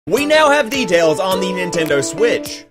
We now have details on the Nintendo Switch.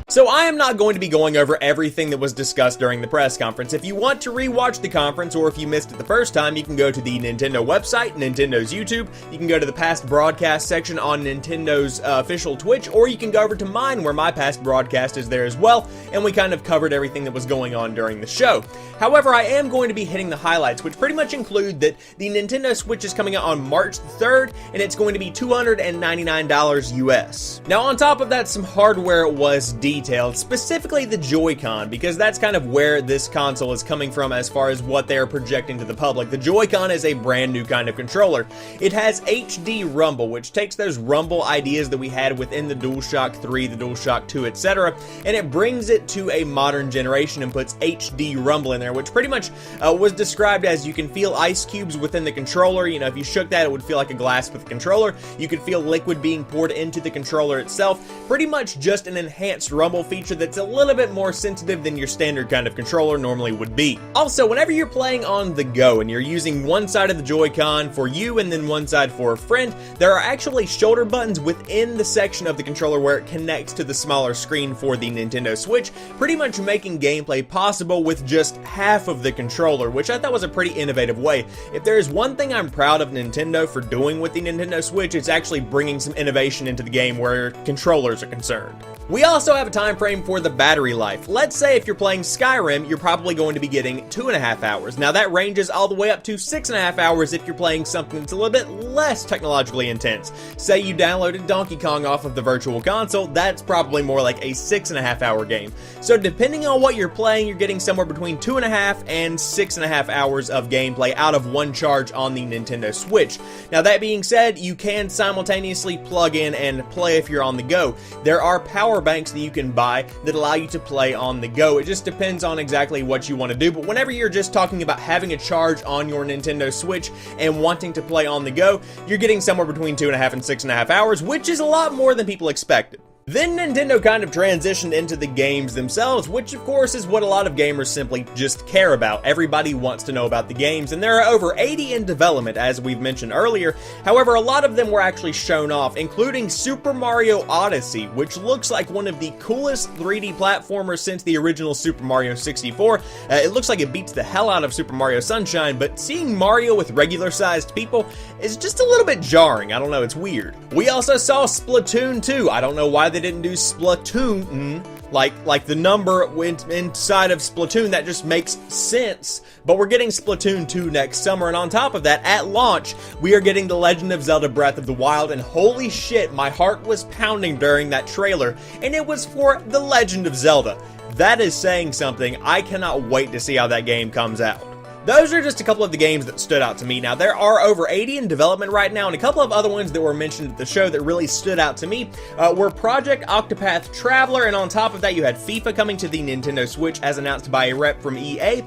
So I am not going to be going over everything that was discussed during the press conference. If you want to rewatch the conference, or if you missed it the first time, you can go to the Nintendo website, Nintendo's YouTube. You can go to the past broadcast section on Nintendo's official Twitch, or you can go over to mine where my past broadcast is there as well, and we kind of covered everything that was going on during the show. However, I am going to be hitting the highlights, which pretty much include that the Nintendo Switch is coming out on March 3rd, and it's going to be $299 US. Now on top of that, some hardware was detailed, specifically the Joy-Con, because that's kind of where this console is coming from as far as what they are projecting to the public. The Joy-Con is a brand new kind of controller. It has HD Rumble, which takes those rumble ideas that we had within the DualShock 3, the DualShock 2, etc., and it brings it to a modern generation and puts HD Rumble in there, which pretty much was described as you can feel ice cubes within the controller. You know, if you shook that, it would feel like a glass with a controller. You could feel liquid being poured into the controller itself. Pretty much just an enhanced rumble feature that's a little bit more sensitive than your standard kind of controller normally would be. Also, whenever you're playing on the go and you're using one side of the Joy-Con for you and then one side for a friend, there are actually shoulder buttons within the section of the controller where it connects to the smaller screen for the Nintendo Switch, pretty much making gameplay possible with just half of the controller, which I thought was a pretty innovative way. If there is one thing I'm proud of Nintendo for doing with the Nintendo Switch, it's actually bringing some innovation into the game where controllers are concerned. We also have a time frame for the battery life. Let's say if you're playing Skyrim, you're probably going to be getting 2.5 hours. Now that ranges all the way up to 6.5 hours if you're playing something that's a little bit less technologically intense. Say you downloaded Donkey Kong off of the Virtual Console, that's probably more like a 6.5 hour game. So depending on what you're playing, you're getting somewhere between 2.5 and 6.5 hours of gameplay out of one charge on the Nintendo Switch. Now that being said, you can simultaneously plug in and play if you're on the go. There are power banks that you can buy that allow you to play on the go. It just depends on exactly what you want to do, but whenever you're just talking about having a charge on your Nintendo Switch and wanting to play on the go, you're getting somewhere between 2.5 and 6.5 hours, which is a lot more than people expected. Then Nintendo kind of transitioned into the games themselves, which of course is what a lot of gamers simply just care about. Everybody wants to know about the games, and there are over 80 in development, as we've mentioned earlier. However, a lot of them were actually shown off, including Super Mario Odyssey, which looks like one of the coolest 3D platformers since the original Super Mario 64. It looks like it beats the hell out of Super Mario Sunshine, but seeing Mario with regular-sized people is just a little bit jarring. I don't know, it's weird. We also saw Splatoon 2. I don't know why they didn't do Splatoon, like the number went inside of Splatoon. That just makes sense. But we're getting Splatoon 2 next summer, and on top of that, at launch, we are getting The Legend of Zelda Breath of the Wild, and holy shit, my heart was pounding during that trailer, and it was for The Legend of Zelda. That is saying something. I cannot wait to see how that game comes out. Those are just a couple of the games that stood out to me. Now, there are over 80 in development right now, and a couple of other ones that were mentioned at the show that really stood out to me were Project Octopath Traveler, and on top of that, you had FIFA coming to the Nintendo Switch as announced by a rep from EA.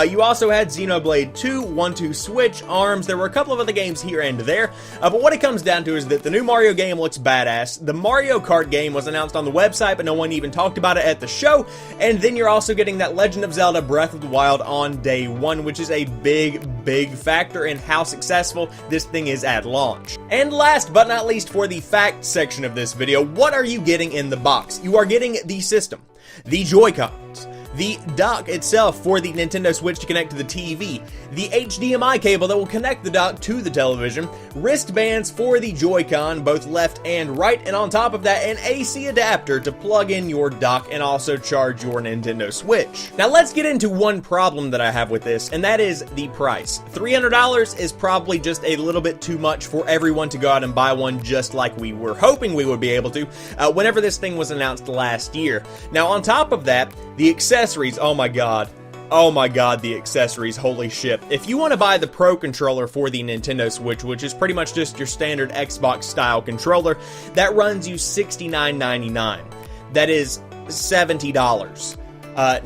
You also had Xenoblade 2, 1-2 Switch, ARMS. There were a couple of other games here and there, but what it comes down to is that the new Mario game looks badass. The Mario Kart game was announced on the website, but no one even talked about it at the show, and then you're also getting that Legend of Zelda Breath of the Wild on day one, which is a big factor in how successful this thing is at launch. And last but not least, for the facts section of this video, what are you getting in the box? You are getting the system, the Joy-Cons, the dock itself for the Nintendo Switch to connect to the TV, the HDMI cable that will connect the dock to the television, wristbands for the Joy-Con, both left and right, and on top of that, an AC adapter to plug in your dock and also charge your Nintendo Switch. Now let's get into one problem that I have with this, and that is the price. $300 is probably just a little bit too much for everyone to go out and buy one, just like we were hoping we would be able to whenever this thing was announced last year. Now on top of that, the accessories, oh my god, the accessories, holy shit. If you want to buy the Pro Controller for the Nintendo Switch, which is pretty much just your standard Xbox style controller, that runs you $69.99. That is $70.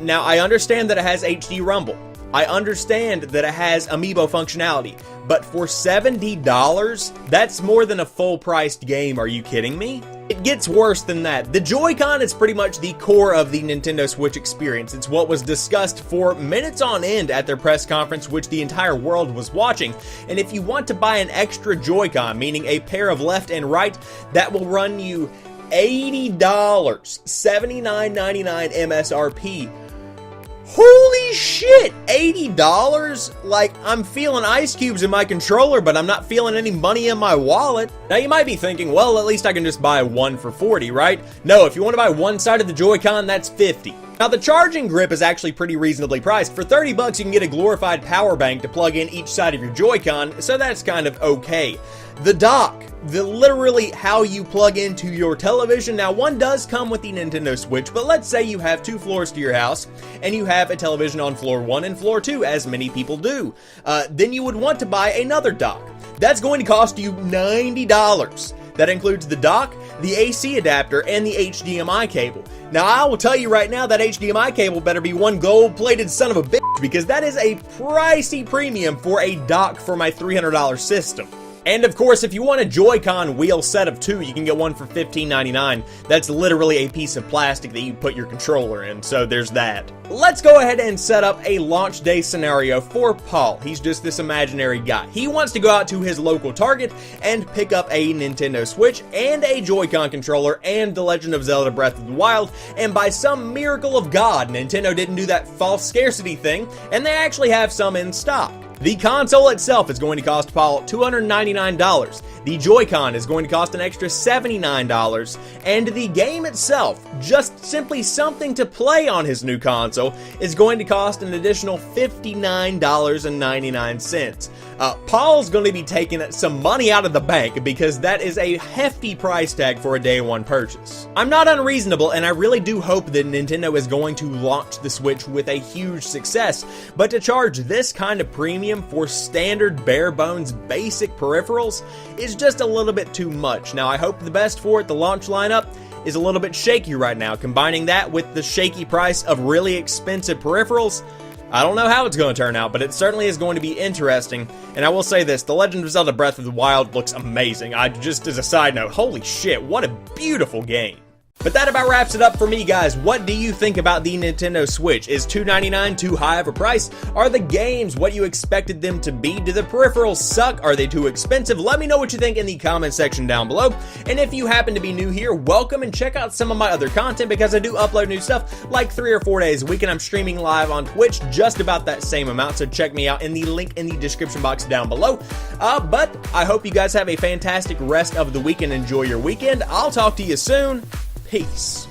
Now, I understand that it has HD Rumble. I understand that it has amiibo functionality, but for $70, that's more than a full-priced game, are you kidding me? It gets worse than that. The Joy-Con is pretty much the core of the Nintendo Switch experience. It's what was discussed for minutes on end at their press conference, which the entire world was watching. And if you want to buy an extra Joy-Con, meaning a pair of left and right, that will run you $80, $79.99 MSRP. Holy shit, $80? Like, I'm feeling ice cubes in my controller, but I'm not feeling any money in my wallet. Now, you might be thinking, well, at least I can just buy one for $40, right? No, if you want to buy one side of the Joy-Con, that's $50. Now, the charging grip is actually pretty reasonably priced. For $30, you can get a glorified power bank to plug in each side of your Joy-Con, so that's kind of okay. The dock, literally how you plug into your television. Now, one does come with the Nintendo Switch, but let's say you have 2 floors to your house, and you have a television on floor 1 and floor 2, as many people do. Then you would want to buy another dock. That's going to cost you $90. That includes the dock, the AC adapter, and the HDMI cable. Now, I will tell you right now, that HDMI cable better be one gold-plated son of a bitch, because that is a pricey premium for a dock for my $300 system. And of course, if you want a Joy-Con wheel set of 2, you can get one for $15.99. That's literally a piece of plastic that you put your controller in, so there's that. Let's go ahead and set up a launch day scenario for Paul. He's just this imaginary guy. He wants to go out to his local Target and pick up a Nintendo Switch and a Joy-Con controller and The Legend of Zelda Breath of the Wild, and by some miracle of God, Nintendo didn't do that false scarcity thing, and they actually have some in stock. The console itself is going to cost Paul $299, the Joy-Con is going to cost an extra $79, and the game itself, just simply something to play on his new console, is going to cost an additional $59.99. Paul's going to be taking some money out of the bank because that is a hefty price tag for a day one purchase. I'm not unreasonable, and I really do hope that Nintendo is going to launch the Switch with a huge success, but to charge this kind of premium for standard bare bones basic peripherals is just a little bit too much. Now, I hope the best for it. The launch lineup is a little bit shaky right now. Combining that with the shaky price of really expensive peripherals, I don't know how it's going to turn out, but it certainly is going to be interesting. And I will say this, The Legend of Zelda Breath of the Wild looks amazing. Just as a side note, holy shit, what a beautiful game. But that about wraps it up for me, guys. What do you think about the Nintendo Switch? Is $299 too high of a price? Are the games what you expected them to be? Do the peripherals suck? Are they too expensive? Let me know what you think in the comment section down below. And if you happen to be new here, welcome, and check out some of my other content because I do upload new stuff like 3 or 4 days a week, and I'm streaming live on Twitch just about that same amount, so check me out in the link in the description box down below. But I hope you guys have a fantastic rest of the week and enjoy your weekend. I'll talk to you soon. Peace.